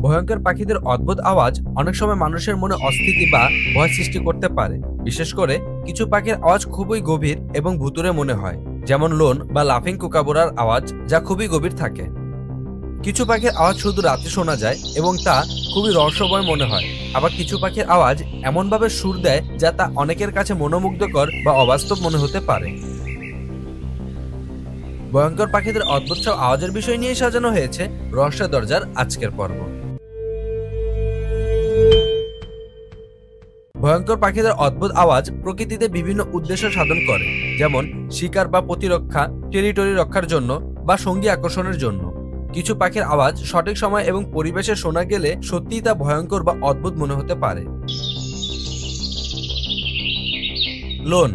ভয়ঙ্কর পাখিদের অদ্ভুত আওয়াজ অনেক সময় মানুষের মনে অস্থিতি বা ভয় সৃষ্টি করতে পারে। বিশেষ করে কিছু পাখির আওয়াজ খুবই গভীর এবং ভুতুড়ে মনে হয়, যেমন লোন বা লাফিং কুকাবুরার আওয়াজ, যা খুবই গভীর থাকে। কিছু পাখির আওয়াজ শুধু রাতে শোনা যায় এবং তা খুবই রহস্যময় মনে হয়। আবার কিছু পাখির আওয়াজ এমনভাবে সুর দেয় যা তা অনেকের কাছে মনোমুগ্ধকর বা অবাস্তব মনে হতে পারে। ভয়ঙ্কর পাখিদের অদ্ভুত সব আওয়াজের বিষয় নিয়ে সাজানো হয়েছে রহস্য দরজার আজকের পর্ব। ভয়ঙ্কর পাখিদের অদ্ভুত আওয়াজ প্রকৃতিতে বিভিন্ন উদ্দেশ্য সাধন করে, যেমন শিকার বা প্রতিরক্ষা, টেরিটরি রক্ষার জন্য বা সঙ্গী আকর্ষণের জন্য। কিছু পাখির আওয়াজ সঠিক সময় এবং পরিবেশে শোনা গেলে সত্যিই তা ভয়ঙ্কর বা অদ্ভুত মনে হতে পারে। লোন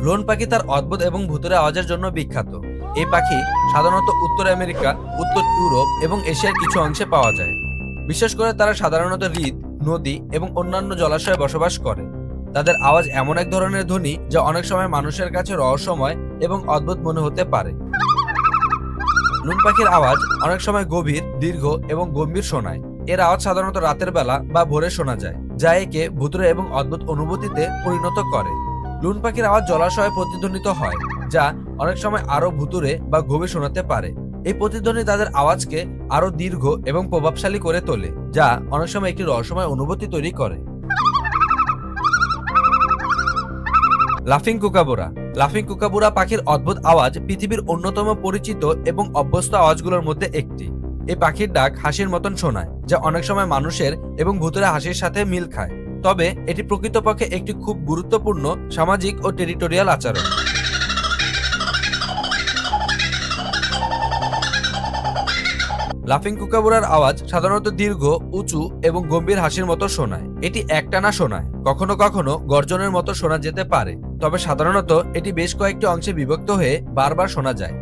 লোন পাখি তার অদ্ভুত এবং ভুতুড়ে আওয়াজের জন্য বিখ্যাত। এই পাখি সাধারণত উত্তর আমেরিকা, উত্তর ইউরোপ এবং এশিয়ার কিছু অংশে পাওয়া যায়। বিশেষ করে তারা সাধারণত হ্রদ, নদী এবং অন্যান্য জলাশয়ে বসবাস করে। তাদের আওয়াজ এমন এক ধরনের ধ্বনি যা অনেক সময় মানুষের কাছে রহস্যময় এবং অদ্ভুত মনে হতে পারে। লোন পাখির আওয়াজ অনেক সময় গভীর, দীর্ঘ এবং গম্ভীর শোনায়। এর আওয়াজ সাধারণত রাতের বেলা বা ভোরে শোনা যায়, যা একে ভুতুড়ে এবং অদ্ভুত অনুভূতিতে পরিণত করে। লোন পাখির আওয়াজ জলাশয়ে প্রতিধ্বনিত হয়, যা অনেক সময় আরো ভুতুড়ে বা গভীর শোনাতে পারে। এই প্রতিধ্বনি তাদের আওয়াজকে আরো দীর্ঘ এবং প্রভাবশালী করে তোলে, যা অনেক সময় একটি রহস্যময় অনুভূতি তৈরি করে। লাফিং কুকাবুরা লাফিং কুকাবুরা পাখির অদ্ভুত আওয়াজ পৃথিবীর অন্যতম পরিচিত এবং অভ্যস্ত আওয়াজগুলোর মধ্যে একটি। এই পাখির ডাক হাসির মতন শোনায়, যা অনেক সময় মানুষের এবং ভুতুড়ে হাসির সাথে মিল খায়। তবে এটি প্রকৃতপক্ষে একটি খুব গুরুত্বপূর্ণ সামাজিক ও টেরিটোরিয়াল আচরণ। লাফিং কুকাবুরার আওয়াজ সাধারণত দীর্ঘ, উঁচু এবং গম্ভীর হাসির মতো শোনায়। এটি একটানা শোনায়, কখনো কখনো গর্জনের মতো শোনা যেতে পারে, তবে সাধারণত এটি বেশ কয়েকটি অংশে বিভক্ত হয়ে বারবার শোনা যায়।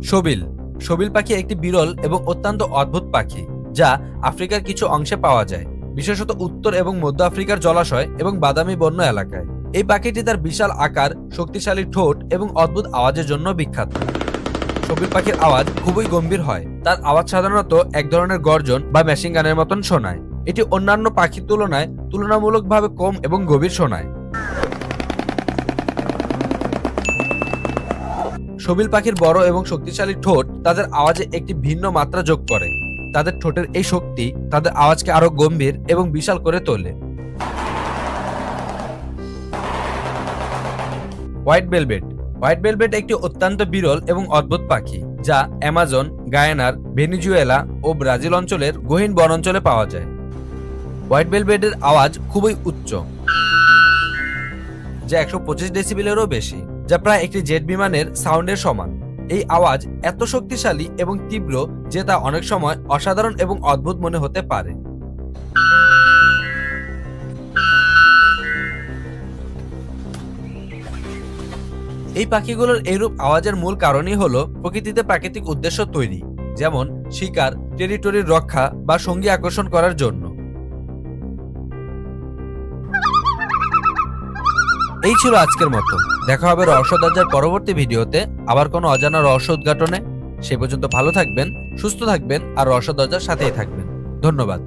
শোবিল শোবিল পাখি একটি বিরল এবং অত্যন্ত অদ্ভুত পাখি, যা আফ্রিকার কিছু অংশে পাওয়া যায়, বিশেষত উত্তর এবং মধ্য আফ্রিকার জলাশয় এবং বাদামি বন্য এলাকায়। এই পাখিটি তার বিশাল আকার, শক্তিশালী ঠোঁট এবং অদ্ভুত আওয়াজের জন্য বিখ্যাত। শোবিল পাখির আওয়াজ খুবই গম্ভীর হয়। তার আওয়াজ সাধারণত এক ধরনের গর্জন বা মেশিন গানের মতন শোনায়। এটি অন্যান্য পাখির তুলনায় তুলনামূলকভাবে কম এবং গভীর শোনায়। শোবিল পাখির বড় এবং শক্তিশালী ঠোঁট তাদের আওয়াজে একটি ভিন্ন মাত্রা যোগ করে। তাদের ঠোঁটের এই শক্তি তাদের আওয়াজকে আরো গম্ভীর এবং বিশাল করে তোলে। হোয়াইট ভেলভেট একটি অত্যন্ত বিরল এবং অদ্ভুত পাখি, যা অ্যামাজন, গায়ানার, ভেনেজুয়েলা ও ব্রাজিল অঞ্চলের গহীন বনাঞ্চলে পাওয়া যায়। হোয়াইট ভেলভেটের আওয়াজ খুবই উচ্চ, যা 125 ডেসিবেলেরও বেশি, যা প্রায় একটি জেট বিমানের সাউন্ডের সমান। এই আওয়াজ এত শক্তিশালী এবং তীব্র যে তা অনেক সময় অসাধারণ এবং অদ্ভুত মনে হতে পারে। এই পাখিগুলোর এইরূপ আওয়াজের মূল কারণই হল প্রকৃতিতে প্রাকৃতিক উদ্দেশ্য তৈরি, যেমন শিকার, টেরিটরির রক্ষা বা সঙ্গী আকর্ষণ করার জন্য। এই ছিল আজকের মতো। দেখা হবে রহস্য দরজার পরবর্তী ভিডিওতে আবার কোনো অজানা রহস্য উদ্ঘাটনে। সে পর্যন্ত ভালো থাকবেন, সুস্থ থাকবেন আর রহস্য দরজার সাথেই থাকবেন। ধন্যবাদ।